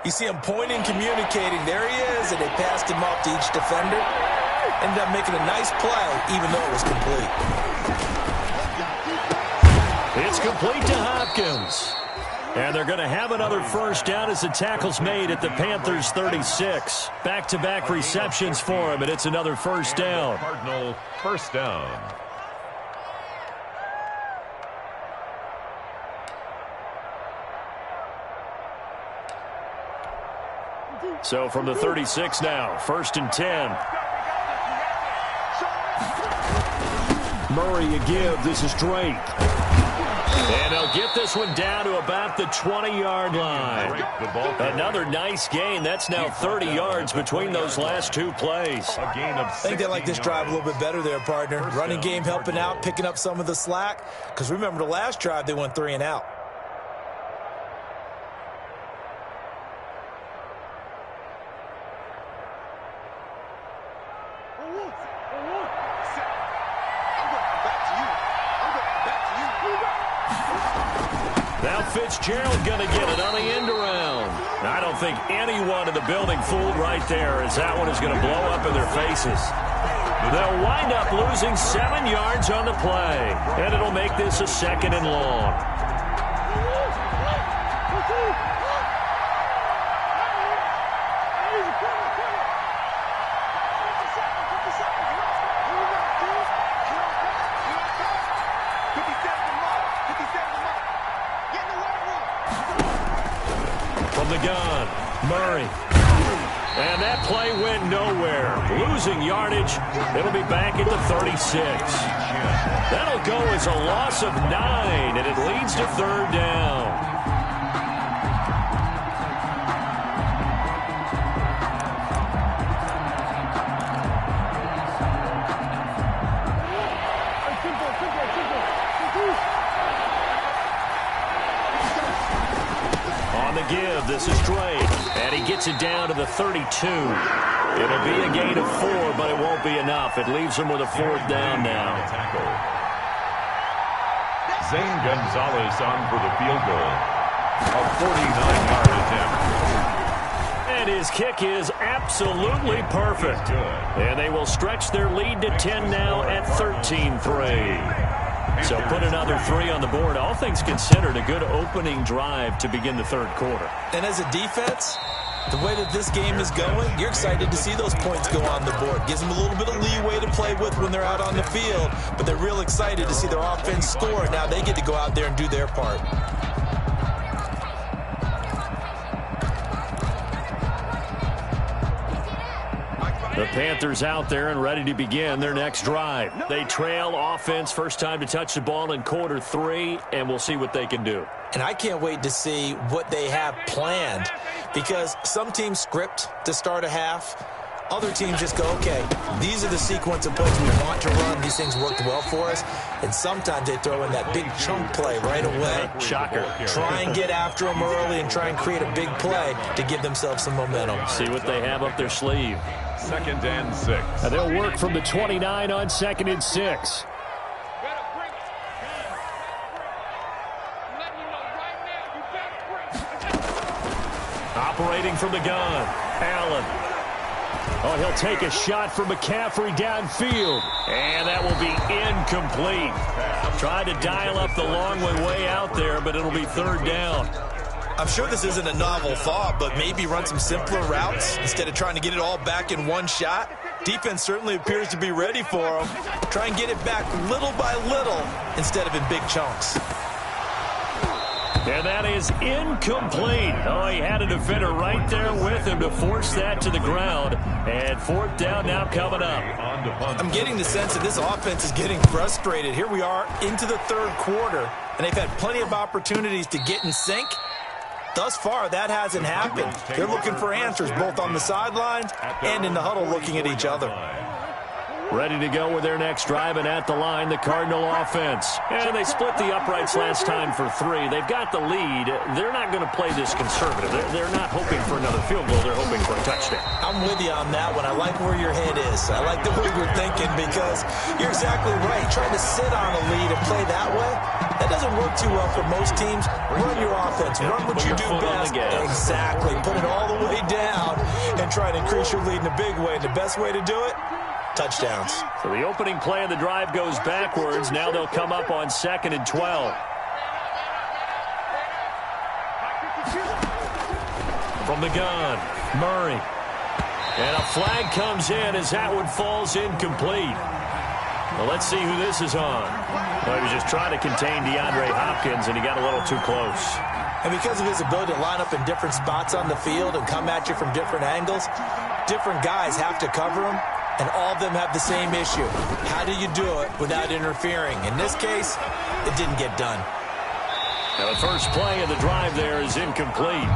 you see him pointing, communicating. There he is, and they passed him up to each defender. Ended up making a nice play, even though it was complete. It's complete to Hopkins. And they're going to have another first down as the tackle's made at the Panthers' 36. Back-to-back receptions for him, and it's another first down. Cardinal first down. So from the 36 now, 1st and 10. Murray a give. This is Drake. And they'll get this one down to about the 20-yard line. Another nice gain. That's now 30 yards between those last two plays. I think they like this drive a little bit better there, partner. Running game helping out, picking up some of the slack. Because remember, the last drive, they went 3 and out. Fitzgerald going to get it on the end around. I don't think anyone in the building fooled right there, as that one is going to blow up in their faces. They'll wind up losing 7 yards on the play, and it'll make this a 2nd and long. The gun, Murray. And that play went nowhere. Losing yardage. It'll be back at the 36. That'll go as a loss of 9, and it leads to 3rd down. Give. This is Drake, and he gets it down to the 32. It'll be a gain of 4, but it won't be enough. It leaves him with a 4th down now. Zane Gonzalez on for the field goal. A 49-yard attempt. And his kick is absolutely perfect. And they will stretch their lead to 10 now at 13-3. So put another 3 on the board. All things considered, a good opening drive to begin the 3rd quarter. And as a defense, the way that this game is going, you're excited to see those points go on the board. Gives them a little bit of leeway to play with when they're out on the field, but they're real excited to see their offense score. Now they get to go out there and do their part. The Panthers out there and ready to begin their next drive. They trail offense, first time to touch the ball in quarter 3, and we'll see what they can do. And I can't wait to see what they have planned, because some teams script to start a half. Other teams just go, okay, these are the sequence of plays we want to run. These things worked well for us. And sometimes they throw in that big chunk play right away. Shocker. Try and get after them early and try and create a big play to give themselves some momentum. See what they have up their sleeve. 2nd and 6. And they'll work from the 29 on 2nd and 6. Operating from the gun, Allen. Oh, he'll take a shot from McCaffrey downfield. And that will be incomplete. Tried to dial up the long one way out there, but it'll be 3rd down. I'm sure this isn't a novel thought, but maybe run some simpler routes instead of trying to get it all back in one shot. Defense certainly appears to be ready for them. Try and get it back little by little instead of in big chunks. And that is incomplete. Oh, he had a defender right there with him to force that to the ground. And 4th down now coming up. I'm getting the sense that this offense is getting frustrated. Here we are into the 3rd quarter, and they've had plenty of opportunities to get in sync. Thus far, that hasn't happened. They're looking for answers both on the sidelines and in the huddle looking at each other. Ready to go with their next drive, and at the line, the Cardinal offense. And they split the uprights last time for 3. They've got the lead. They're not going to play this conservative. They're not hoping for another field goal. They're hoping for a touchdown. I'm with you on that one. I like where your head is. I like the way you're thinking because you're exactly right. Trying to sit on a lead and play that way, that doesn't work too well for most teams. Run your offense. Run what you do best. Exactly. Put it all the way down and try to increase your lead in a big way. And the best way to do it, touchdowns. So the opening play of the drive goes backwards. Now they'll come up on 2nd and 12. From the gun, Murray. And a flag comes in as that one falls incomplete. Well, let's see who this is on. Well, he was just trying to contain DeAndre Hopkins, and he got a little too close. And because of his ability to line up in different spots on the field and come at you from different angles, different guys have to cover him. And all of them have the same issue. How do you do it without interfering? In this case, it didn't get done. Now the first play of the drive there is incomplete.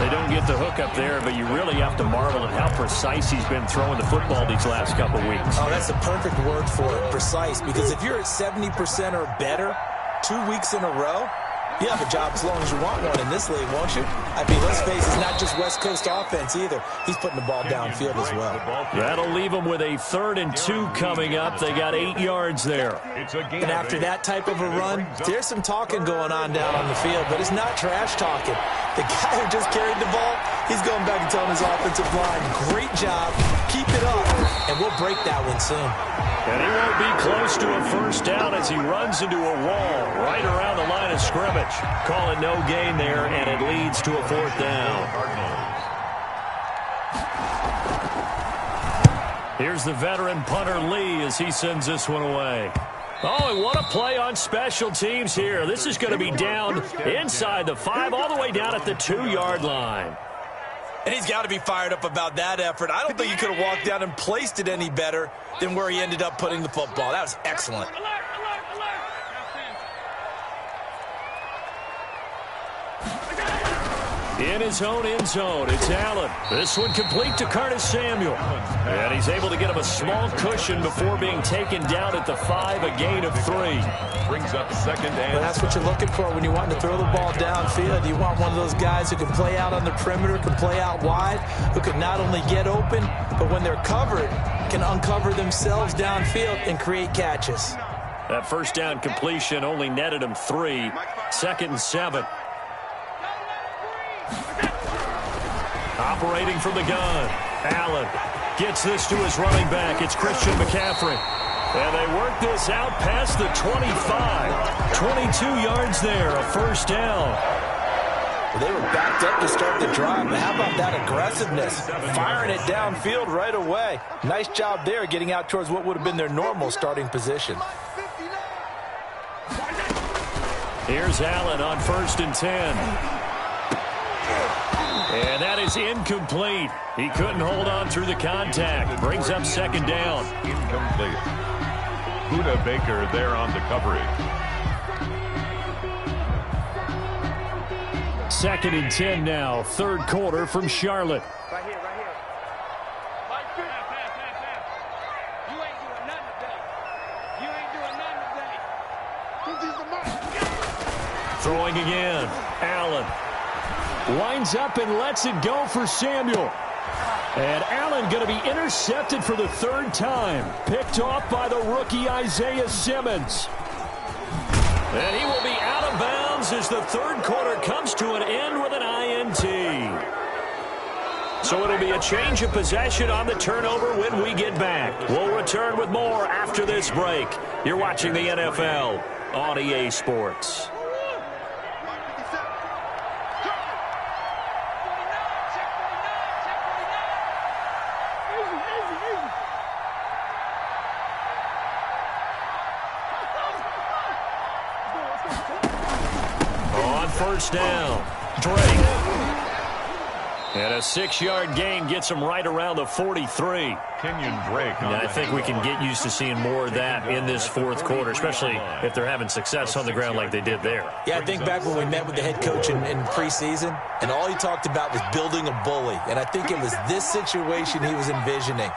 They don't get the hook up there, but you really have to marvel at how precise he's been throwing the football these last couple weeks. Oh, that's the perfect word for it, precise. Because if you're at 70% or better 2 weeks in a row, you have a job as long as you want one in this league, won't you? I mean, let's face it, it's not just West Coast offense either. He's putting the ball downfield as well. That'll leave them with a 3rd and 2 coming up. They got 8 yards there. And after that type of a run, there's some talking going on down on the field, but it's not trash talking. The guy who just carried the ball, he's going back and telling his offensive line, great job, keep it up, and we'll break that one soon. And he won't be close to a 1st down as he runs into a wall right around the line of scrimmage. Call it no gain there, and it leads to a 4th down. Here's the veteran punter Lee as he sends this one away. Oh, and what a play on special teams here. This is going to be down inside the 5, all the way down at the 2-yard line. And he's got to be fired up about that effort. I don't think he could have walked down and placed it any better than where he ended up putting the football. That was excellent. In his own end zone, it's Allen. This one complete to Curtis Samuel. And he's able to get him a small cushion before being taken down at the 5, a gain of 3. Brings up 2nd and... Well, that's what you're looking for when you want to throw the ball downfield. You want one of those guys who can play out on the perimeter, can play out wide, who can not only get open, but when they're covered, can uncover themselves downfield and create catches. That 1st down completion only netted him 3. 2nd and 7. Operating from the gun, Allen gets this to his running back. It's Christian McCaffrey. And they work this out past the 25. 22 yards there, a 1st down. Well, they were backed up to start the drive, but how about that aggressiveness? Firing it downfield right away. Nice job there getting out towards what would have been their normal starting position. Here's Allen on 1st and 10. And that is incomplete. He couldn't hold on through the contact. Brings up 2nd down. Incomplete. Buda Baker there on the coverage. 2nd and 10 now. 3rd quarter from Charlotte. Right here, right here. You ain't doing nothing today. You ain't doing nothing today. Throwing again. Allen. Winds up and lets it go for Samuel. And Allen going to be intercepted for the 3rd time. Picked off by the rookie Isaiah Simmons. And he will be out of bounds as the 3rd quarter comes to an end with an INT. So it'll be a change of possession on the turnover when we get back. We'll return with more after this break. You're watching the NFL on EA Sports. On 1st down, Drake. And a 6-yard gain gets him right around the 43. Kenyon Drake. And I think we can get used to seeing more of that in this fourth quarter, especially if they're having success on the ground like they did there. Yeah, I think back when we met with the head coach in preseason, and all he talked about was building a bully. And I think it was this situation he was envisioning.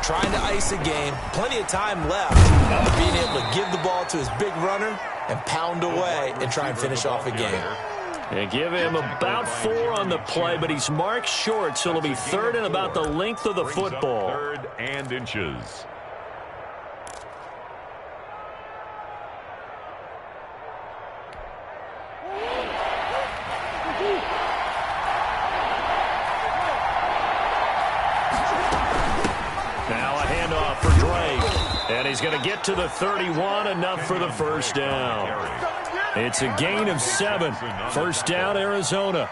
Trying to ice a game, plenty of time left, but being able to give the ball to his big runner and pound away and try and finish off a game. And give him about 4 on the play, but he's marked short, so it'll be third and about the length of the football. Third and inches. Now a handoff for Drake. And he's going to get to the 31, enough for the first down. It's a gain of 7. First down, Arizona.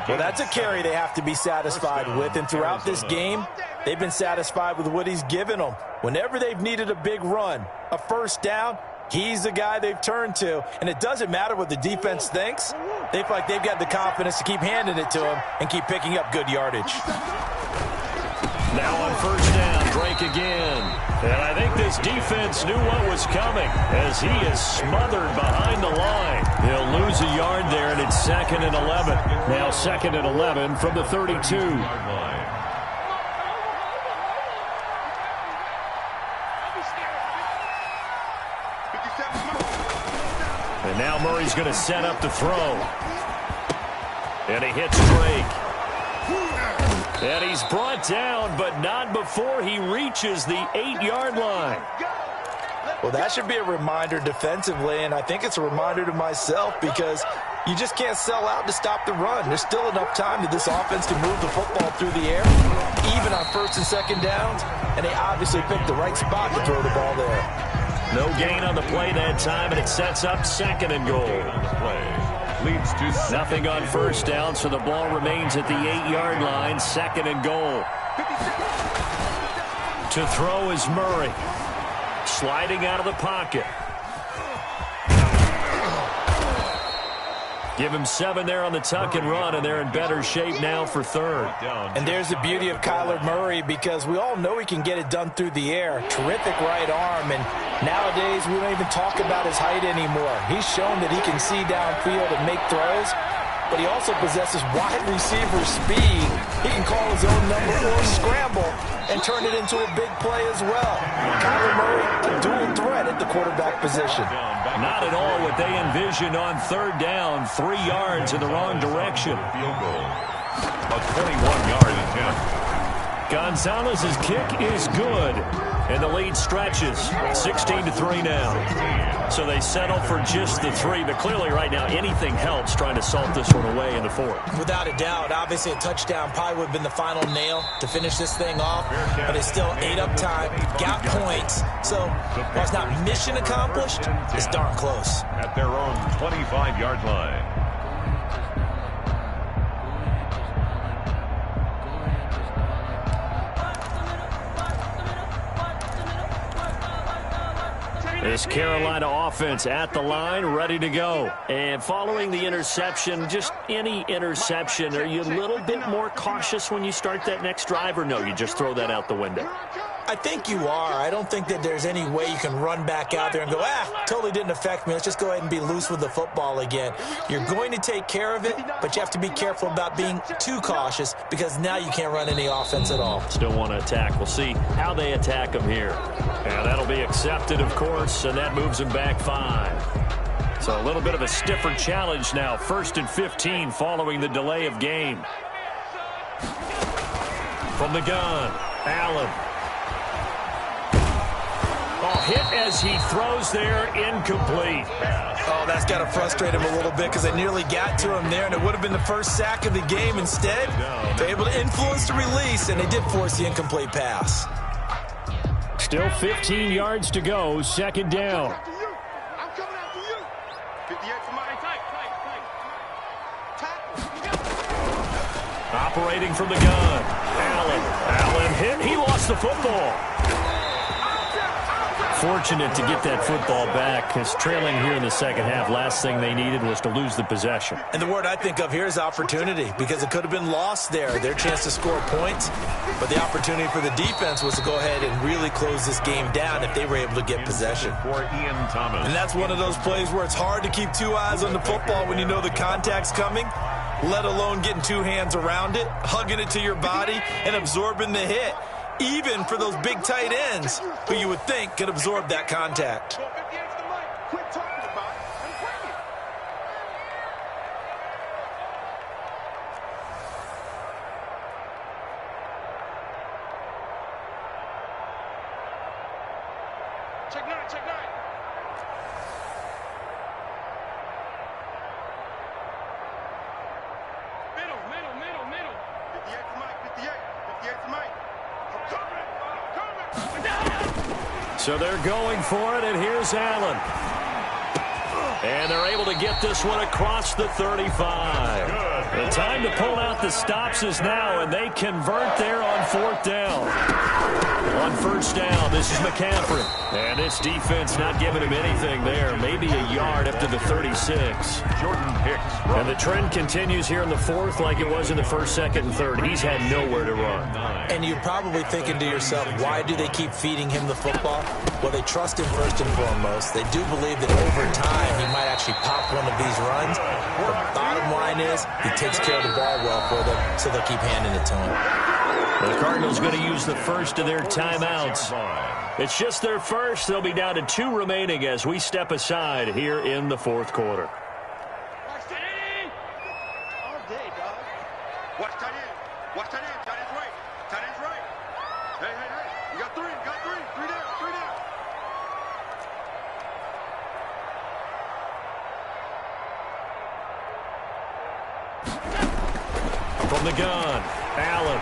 Well, that's a carry they have to be satisfied with, and throughout this game, they've been satisfied with what he's given them. Whenever they've needed a big run, a first down, he's the guy they've turned to, and it doesn't matter what the defense thinks. They feel like they've got the confidence to keep handing it to him and keep picking up good yardage. Now on first down, Drake again. And I think this defense knew what was coming as he is smothered behind the line. He'll lose a yard there, and it's 2nd and 11. Now 2nd and 11 from the 32. And now Murray's going to set up to throw. And he hits Drake. And he's brought down, but not before he reaches the 8-yard line. Well, that should be a reminder defensively, and I think it's a reminder to myself because you just can't sell out to stop the run. There's still enough time that this offense can move the football through the air, even on first and second downs, and they obviously picked the right spot to throw the ball there. No gain on the play that time, and it sets up 2nd and goal. Leads to nothing on first down, so the ball remains at the 8-yard line. 2nd and goal. To throw is Murray. Sliding out of the pocket. Give him 7 there on the tuck and run, and they're in better shape now for third. And there's the beauty of Kyler Murray, because we all know he can get it done through the air. Terrific right arm, and nowadays we don't even talk about his height anymore. He's shown that he can see downfield and make throws, but he also possesses wide receiver speed. He can call his own number or scramble and turn it into a big play as well. Kyler Murray, a dual threat at the quarterback position. Not at all what they envisioned on third down. 3 yards in the wrong direction. field goal. A 21-yard attempt. Gonzalez's kick is good, and the lead stretches. 16-3 now. So they settle for just the 3, but clearly right now anything helps trying to salt this one away in the 4th. Without a doubt, obviously a touchdown probably would have been the final nail to finish this thing off, but it's still ate up time, got points, so while it's not mission accomplished, it's darn close. At their own 25-yard line. This Carolina offense at the line, ready to go. And following the interception, just any interception, are you a little bit more cautious when you start that next drive, or no, you just throw that out the window? I think you are. I don't think that there's any way you can run back out there and go, totally didn't affect me. Let's just go ahead and be loose with the football again. You're going to take care of it, but you have to be careful about being too cautious because now you can't run any offense at all. Still want to attack. We'll see how they attack them here. And that'll be accepted, of course, and that moves them back 5. So a little bit of a stiffer challenge now. 1st and 15 following the delay of game. From the gun, Allen. Hit as he throws there, incomplete. Oh, that's got to frustrate him a little bit because they nearly got to him there, and it would have been the first sack of the game. Instead, they're able to influence the release, and they did force the incomplete pass. Still 15 yards to go, 2nd down. I'm coming after you. 58 for my Operating from the gun. Allen hit. He lost the football. fortunate to get that football back, because trailing here in the second half, last thing they needed was to lose the possession. And the word I think of here is opportunity, because it could have been lost there, their chance to score points. But the opportunity for the defense was to go ahead and really close this game down if they were able to get possession. For Ian Thomas. And that's one of those plays where it's hard to keep two eyes on the football when you know the contact's coming, let alone getting two hands around it, hugging it to your body, and absorbing the hit. Even for those big tight ends who you would think could absorb that contact. Check nine, check nine. Middle. 58 to Mike, 58 to Mike. So they're going for it, and here's Allen. And they're able to get this one across the 35. The time to pull out the stops is now, and they convert there on fourth down. On first down, this is McCaffrey. And this defense not giving him anything there. Maybe a yard up to the 36. Jordan Hicks. And the trend continues here in the fourth like it was in the first, second, and third. He's had nowhere to run. And you're probably thinking to yourself, why do they keep feeding him the football? Well, they trust him first and foremost. They do believe that over time he might actually pop one of these runs. The bottom line is he takes care of the ball well for them, so they'll keep handing it to him. The Cardinals going to use the first of their timeouts. It's just their first. They'll be down to 2 remaining as we step aside here in the fourth quarter. Watch tight end. All day, dog. Watch tight end. Watch tight end. Tight end's right. Tight end's right. Hey. You got three. Three down. From the gun, Allen.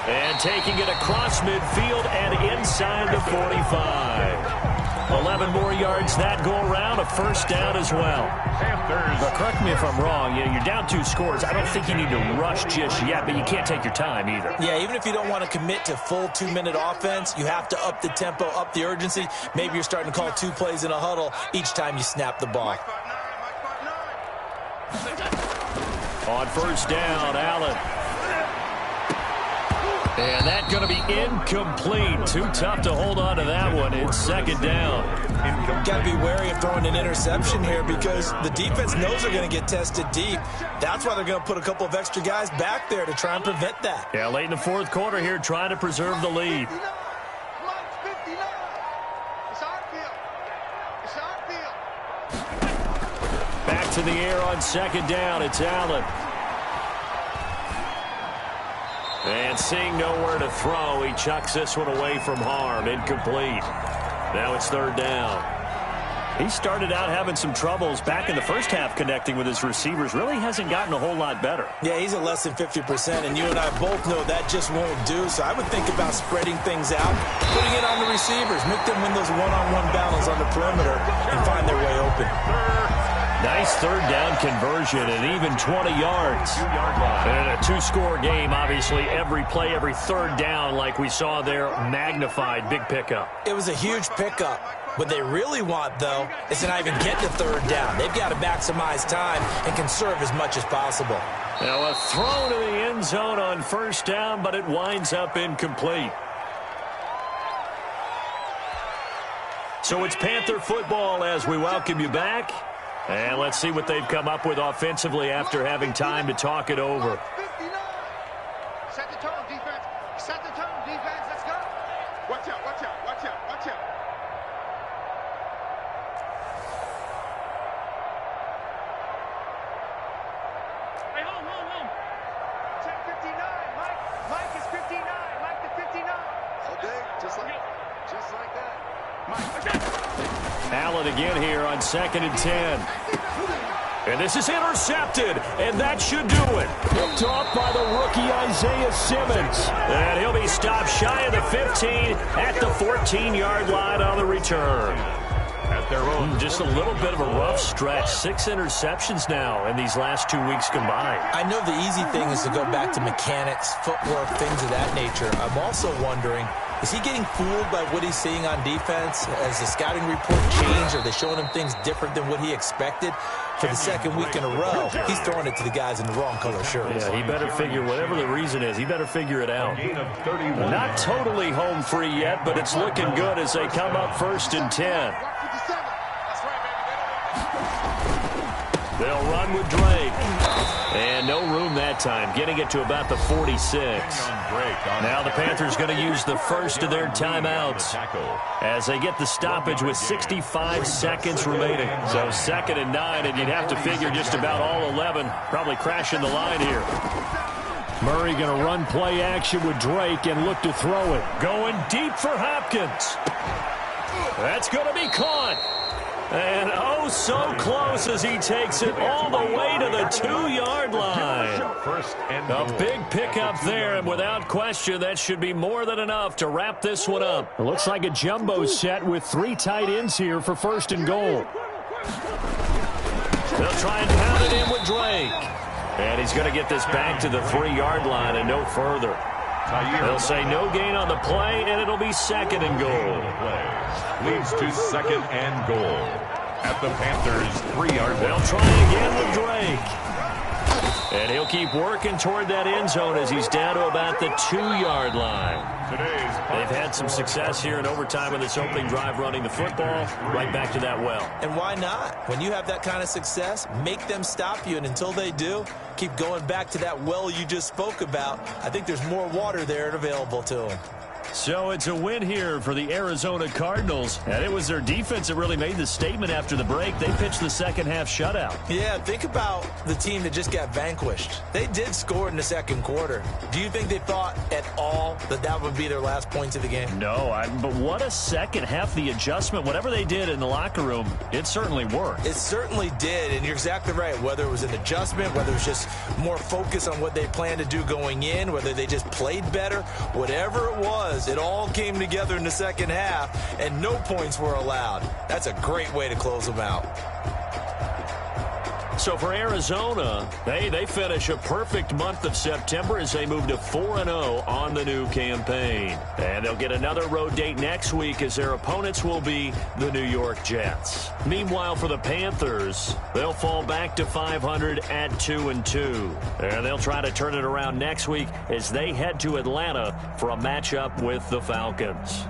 And taking it across midfield and inside the 45. 11 more yards that go around, a first down as well. But correct me if I'm wrong, you're down 2 scores. I don't think you need to rush just yet, but you can't take your time either. Yeah, even if you don't want to commit to full 2-minute offense, you have to up the tempo, up the urgency. Maybe you're starting to call 2 plays in a huddle each time you snap the ball. On first down, Allen. And that's going to be incomplete. Too tough to hold on to that one. It's second down. Got to be wary of throwing an interception here because the defense knows they're going to get tested deep. That's why they're going to put a couple of extra guys back there to try and prevent that. Yeah, late in the fourth quarter here, trying to preserve the lead. Back to the air on second down. It's Allen. And seeing nowhere to throw, he chucks this one away from harm. Incomplete. Now it's third down. He started out having some troubles back in the first half connecting with his receivers. Really hasn't gotten a whole lot better. Yeah, he's at less than 50%, and you and I both know that just won't do. So I would think about spreading things out, putting it on the receivers, make them win those one-on-one battles on the perimeter, and find their way open. Nice third down conversion and even 20 yards. And in a 2-score game, obviously, every play, every third down, like we saw there, magnified. Big pickup. It was a huge pickup. What they really want, though, is to not even get to third down. They've got to maximize time and conserve as much as possible. Now a throw to the end zone on first down, but it winds up incomplete. So it's Panther football as we welcome you back. And let's see what they've come up with offensively after having time to talk it over. Set the tone, defense. Set the tone, defense. Let's go. Watch out. Hey, home. Check 59. Mike is 59. Mike the 59. All day, just like that. Mike, Allen again here on 2nd and 10. And this is intercepted, and that should do it. Picked off by the rookie Isaiah Simmons. And he'll be stopped shy of the 15 at the 14-yard line on the return. At their own, just a little bit of a rough stretch. 6 interceptions now in these last 2 weeks combined. I know the easy thing is to go back to mechanics, footwork, things of that nature. I'm also wondering, Is he getting fooled by what he's seeing on defense? Has the scouting report changed? Are they showing him things different than what he expected? For the second week in a row, he's throwing it to the guys in the wrong color shirts. Yeah, he better figure, whatever the reason is, he better figure it out. Not totally home free yet, but it's looking good as they come up 1st and 10. They'll run with Drake. And no room that time, getting it to about the 46. Now the Panthers going to use the first of their timeouts as they get the stoppage with 65 seconds remaining. So 2nd and 9, and you'd have to figure just about all 11 probably crashing the line here. Murray going to run play action with Drake and look to throw it. Going deep for Hopkins. That's going to be caught. And oh, so close as he takes it all the way to the 2-yard line. A big pickup there, and without question, that should be more than enough to wrap this one up. It looks like a jumbo set with 3 tight ends here for 1st and goal. They'll try and pound it in with Drake. And he's going to get this back to the 3-yard line and no further. They'll say no gain on the play, and it'll be 2nd and goal. Leads to 2nd and goal at the Panthers' 3-yard line. They'll try again with Drake. And he'll keep working toward that end zone as he's down to about the 2-yard line. They've had some success here in overtime in this opening drive running the football. Right back to that well. And why not? When you have that kind of success, make them stop you. And until they do, keep going back to that well you just spoke about. I think there's more water there and available to them. So it's a win here for the Arizona Cardinals. And it was their defense that really made the statement after the break. They pitched the second-half shutout. Yeah, think about the team that just got vanquished. They did score in the 2nd quarter. Do you think they thought at all that that would be their last points of the game? No, but what a second half. The adjustment, whatever they did in the locker room, it certainly worked. It certainly did, and you're exactly right. Whether it was an adjustment, whether it was just more focus on what they planned to do going in, whether they just played better, whatever it was, it all came together in the 2nd half, and no points were allowed. That's a great way to close them out. So for Arizona, they finish a perfect month of September as they move to 4-0 on the new campaign. And they'll get another road date next week as their opponents will be the New York Jets. Meanwhile, for the Panthers, they'll fall back to 500 at 2-2. And they'll try to turn it around next week as they head to Atlanta for a matchup with the Falcons.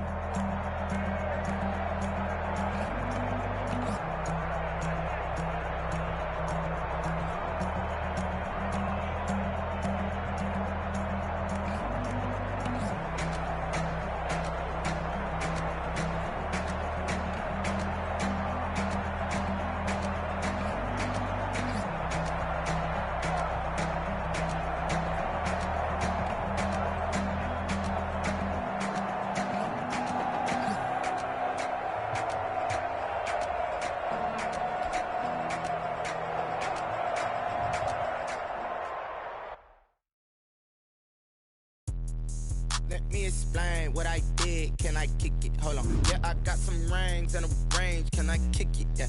Let me explain what I did. Can I kick it? Hold on. Yeah, I got some rings and a range. Can I kick it? Yeah.